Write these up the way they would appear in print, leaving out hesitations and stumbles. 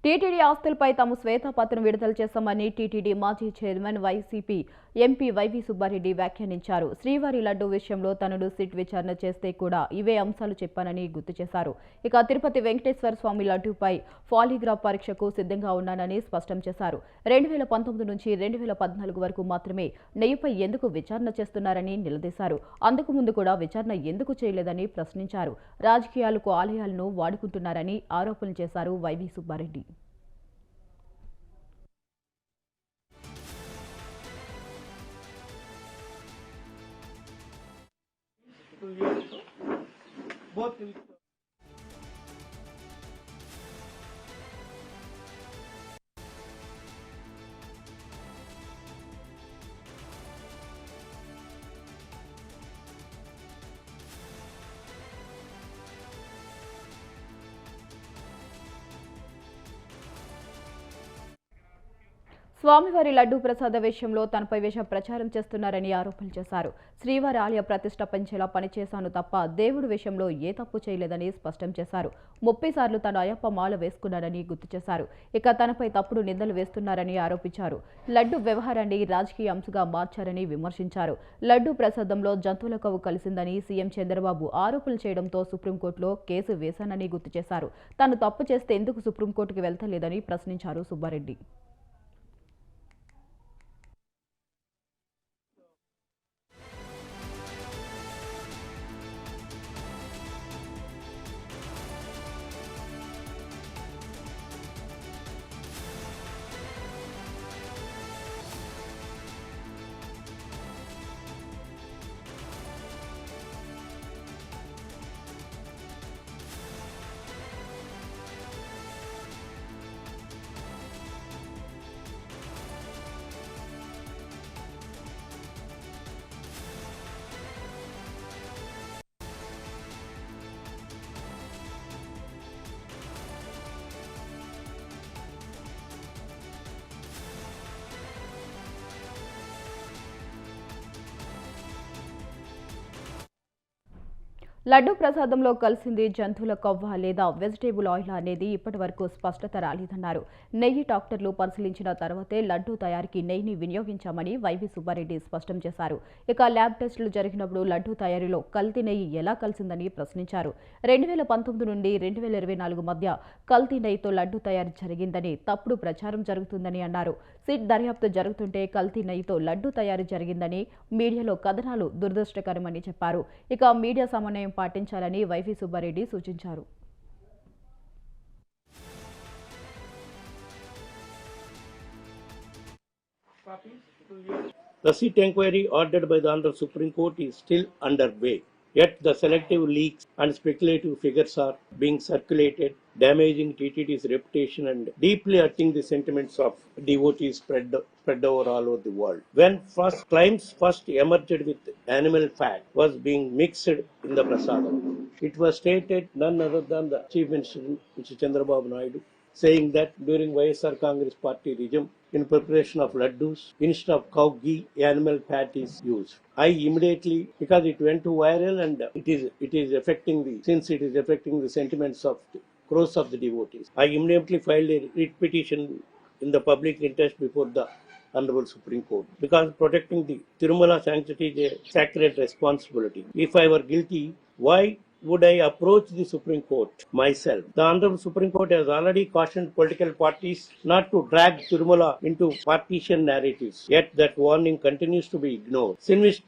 TTD ఆస్తులపై తాము శ్వేతపత్రం విడుదల చేశామని టీటీడీ మాజీ chairman YCP MP Y V Subba Reddy వ్యాఖ్యానించారు. శ్రీవారి లడ్డు విషయంలో తనను సిట్ విచారణ చేస్తే కూడా ఇవే అంశాలు చెప్పానని గుర్తు చేశారు. ఇక తిరుపతి వెంకటేశ్వర స్వామి లడ్డూపై పాలిగ్రాఫ్ పరీక్షకు సిద్ధంగా ఉన్నానని స్పష్టం చేశారు. 2019 నుంచి 2014 వరకు మాత్రమే నెయ్యిపై ఎందుకు విచారణ చేస్తున్నారని నిలదీశారు. అందుకు ముందు కూడా విచారణ ఎందుకు చేయలేదని ప్రశ్నించారు. రాజకీయాలకు ఆలయాలను వాడుకుంటున్నారని ఆరోపణలు చేశారు వైవి సుబ్బారెడ్డి. స్వామివారి లడ్డూ ప్రసాద విషయంలో తనపై విష ప్రచారం చేస్తున్నారని ఆరోపణలు చేశారు. శ్రీవారి ఆలయ ప్రతిష్ట పెంచేలా పనిచేశాను తప్ప దేవుడి విషయంలో ఏ తప్పు చేయలేదని స్పష్టం చేశారు. 30 సార్లు తాను అయ్యప్ప మాల వేసుకున్నారని గుర్తు చేశారు. ఇక తనపై తప్పుడు నిందలు వేస్తున్నారని ఆరోపించారు. లడ్డూ వ్యవహారాన్ని రాజకీయ అంశంగా మార్చారని విమర్శించారు. లడ్డూ ప్రసాదంలో జంతువుల కొవ్వు కలిసిందని సీఎం చంద్రబాబు ఆరోపణలు చేయడంతో సుప్రీంకోర్టులో కేసు వేశానని గుర్తు చేశారు. తాను తప్పు చేస్తే ఎందుకు సుప్రీంకోర్టుకు వెళ్తలేదని ప్రశ్నించారు సుబ్బారెడ్డి. లడ్డూ ప్రసాదంలో కలిసింది జంతువుల కొవ్వ లేదా వెజిటేబుల్ ఆయిల్ అనేది ఇప్పటి వరకు స్పష్టత రాలేదన్నారు. నెయ్యి డాక్టర్లు పరిశీలించిన తర్వాతే లడ్డూ తయారీకి నెయ్యిని వినియోగించామని వైవి సుబ్బారెడ్డి స్పష్టం చేశారు. ఇక ల్యాబ్ టెస్టులు జరిగినప్పుడు లడ్డూ తయారీలో కల్తీ నెయ్యి ఎలా కలిసిందని ప్రశ్నించారు. 2019 నుండి 2024 మధ్య కల్తీ నెయ్యితో లడ్డూ తయారీ జరిగిందని తప్పుడు ప్రచారం జరుగుతుందని అన్నారు. సిట్ దర్యాప్తు జరుగుతుంటే కల్తీ నెయ్యితో లడ్డూ తయారీ జరిగిందని మీడియాలో కథనాలు దురదృష్టకరమని చెప్పారు. ఇక మీడియా సమన్వయం పాటించాలని వైవి సుబ్బారెడ్డి సూచించారు. The sit inquiry ordered by the Honorable Supreme Court is still underway. Yet the selective leaks and speculative figures are being circulated, damaging TTD's reputation and deeply hurting the sentiments of devotees spread over all over the world. When claims first emerged with animal fat was being mixed in the prasadam, it was stated none other than the Chief Minister, Mr. Chandrababu Naidu, saying that during YSR Congress Party regime, in preparation of laddus, instead of cow ghee, animal fat is used. I immediately, because it went to viral and it is affecting the sentiments of the crores of the devotees, I immediately filed a writ petition in the public interest before the Honorable Supreme Court, because protecting the Tirumala sanctity is a sacred responsibility. If I were guilty, why would I approach the Supreme Court myself? The Honorable Supreme Court has already cautioned political parties not to drag Tirumala into partition narratives, yet that warning continues to be ignored. Since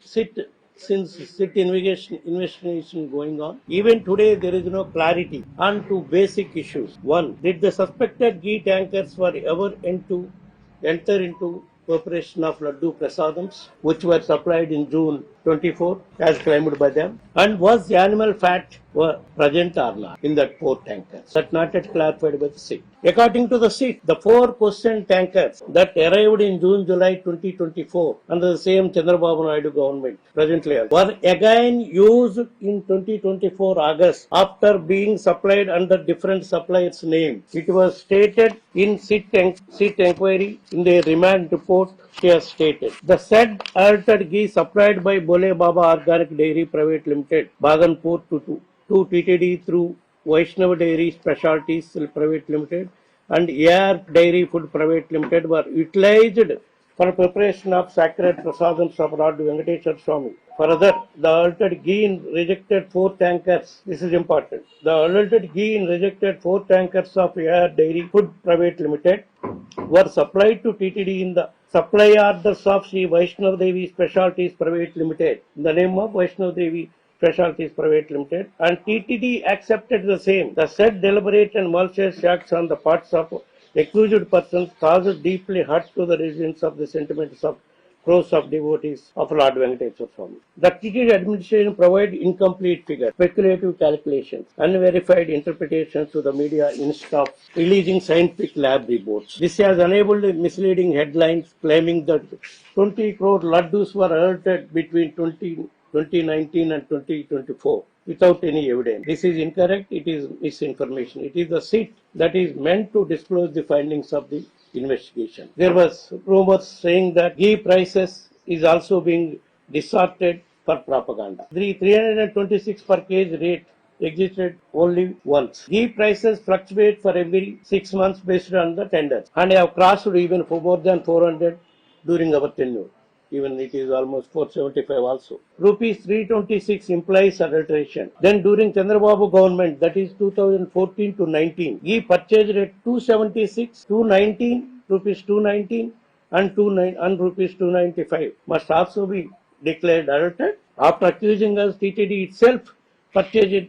sit investigation going on, even today there is no clarity on two basic issues. One, did the suspected ghee tankers were ever enter into preparation of laddu prasadams, which were supplied in June 24 as claimed by them, and was the animal fat were present or not in that 4 tankers? That not yet clarified by the SIT. According to the SIT, the 4 question tankers that arrived in June-July 2024 under the same Chandrababu Naidu government presently were again used in 2024 August after being supplied under different suppliers' names. It was stated in SIT inquiry in their remand report. She has stated the said altered ghee supplied by Bole Baba Organic Dairy Private Limited, Bhaganpur to TTD through Vaishnava Dairy Specialties Private Limited and AR Dairy Food Private Limited were utilized for preparation of sacred prasadams of Lord Venkateswara Swami. Further, the altered ghee in rejected 4 tankers. This is important. The altered ghee in rejected 4 tankers of AR Dairy Food Private Limited were supplied to TTD in the supply orders of Sri Vaishnav Devi Specialties Private Limited, in the name of Vaishnav Devi Specialties Private Limited, and TTD accepted the same. The said deliberate and malicious acts on the parts of accused persons caused deeply hurt to the residents of the sentiments of crores of devotees of Lord Venkateswara Swami. The TTD administration provided incomplete figures, speculative calculations, unverified interpretations to the media instead of releasing scientific lab reports. This has enabled misleading headlines claiming that 20 crore laddus were altered between 2019 and 2024 without any evidence. This is incorrect. It is misinformation. It is the SIT that is meant to disclose the findings of the investigation. There was rumors saying that ghee prices is also being distorted for propaganda. The 326 per kg rate existed only once. Ghee prices fluctuate for every 6 months based on the tenders and have crossed even for more than 400 during our tenure. Even it is almost 475 also. Rupees 326 implies adulteration. Then during Chandrababu government, that is 2014 to 19, ghee purchased at 276, 219, rupees 219 and rupees 295 must also be declared adulterated. After accusing us, TTD itself purchased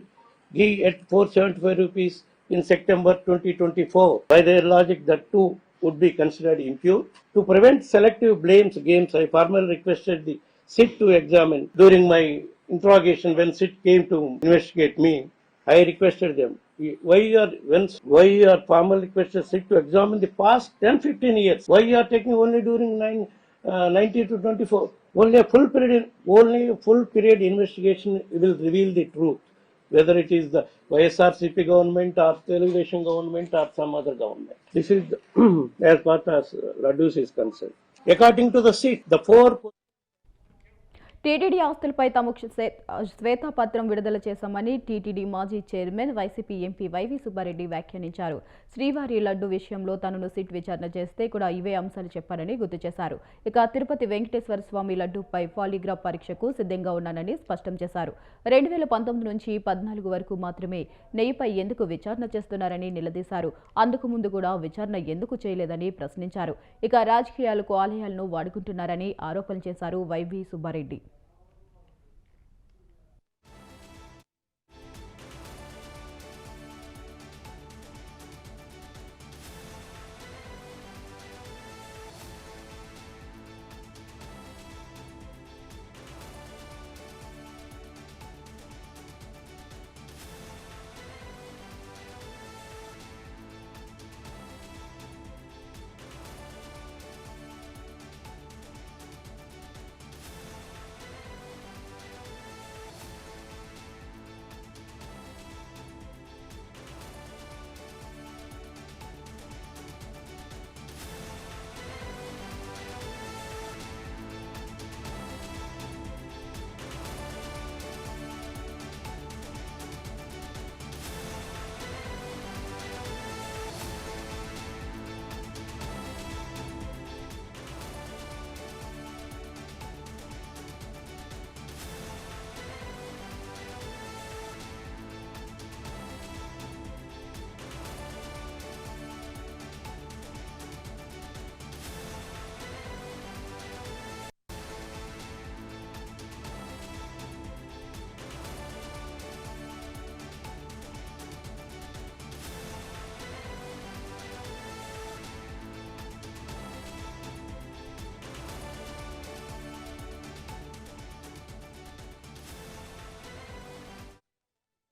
ghee at 475 rupees in September 2024. By their logic, that too would be considered impure. To prevent selective blames games, I formally requested the SIT to examine. During my interrogation, when SIT came to investigate me, I requested them, why you are formally requested SIT to examine the past 10-15 years? Why you are taking only during 19 to 24? Only a full period investigation will reveal the truth, whether it is the YSRCP government or Telugu government or some other government. This is as far as Laddus is concerned. According to the SIT, the 4 TTD ఆస్తులపై తమకు శ్వేతపత్రం విడుదల చేశామని TTD మాజీ chairman YCP MP Y V Subba Reddy వ్యాఖ్యానించారు. శ్రీవారి లడ్డు విషయంలో తనను సిట్ విచారణ చేస్తే కూడా ఇవే అంశాలు చెప్పారని గుర్తు చేశారు. ఇక తిరుపతి వెంకటేశ్వర స్వామి లడ్డూపై పాలిగ్రాఫ్ పరీక్షకు సిద్ధంగా ఉన్నానని స్పష్టం చేశారు. 2019 నుంచి 14 వరకు మాత్రమే నెయ్యిపై ఎందుకు విచారణ చేస్తున్నారని నిలదీశారు. అందుకు ముందు కూడా విచారణ ఎందుకు చేయలేదని ప్రశ్నించారు. ఇక రాజకీయాలకు ఆలయాలను వాడుకుంటున్నారని ఆరోపణలు చేశారు వైవి సుబ్బారెడ్డి.